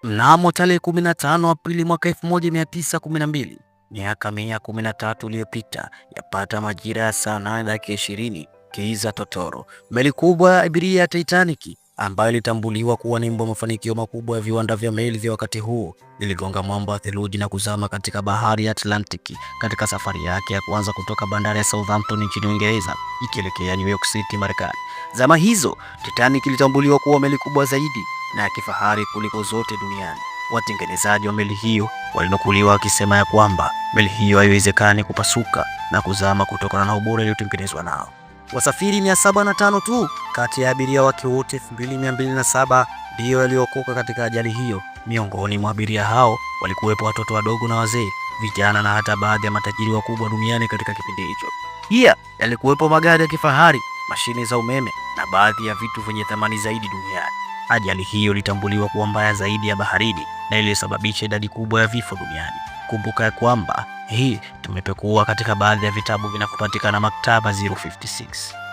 Mnamo tarehe 15 Aprili mwaka 1912, miaka 113 iliyopita, yapata majira ya saa 8:20 Kiza Totoro, meli kubwa ya abiria ya Titanic ambayo ilitambuliwa kuwa ni mafanikio makubwa ya viwanda vya meli vya wakati huo, iligonga mwamba wa theluji na kuzama katika bahari ya Atlantic katika safari yake ya kwanza kutoka bandari ya Southampton nchini Uingereza ikielekea New York City, Marekani. Zama hizo Titanic ilitambuliwa kuwa meli kubwa zaidi na ya kifahari kuliko zote duniani. Watengenezaji wa meli hiyo walinukuliwa wakisema ya kwamba meli hiyo haiwezekani kupasuka na kuzama kutokana na ubora uliotengenezwa nao. Wasafiri 705 tu kati ya abiria wake wote 2207 ndio waliokoka katika ajali hiyo. Miongoni mwa abiria hao walikuwepo watoto wadogo na wazee, vijana na hata baadhi ya matajiri wakubwa duniani katika kipindi hicho. Pia yalikuwepo magari ya kifahari, mashine za umeme na baadhi ya vitu vyenye thamani zaidi duniani. Ajali hiyo ilitambuliwa kuwa mbaya zaidi ya baharini na ilisababisha idadi kubwa ya vifo duniani. Kumbuka ya kwamba hii tumepekua katika baadhi ya vitabu vinavyopatikana maktaba 056.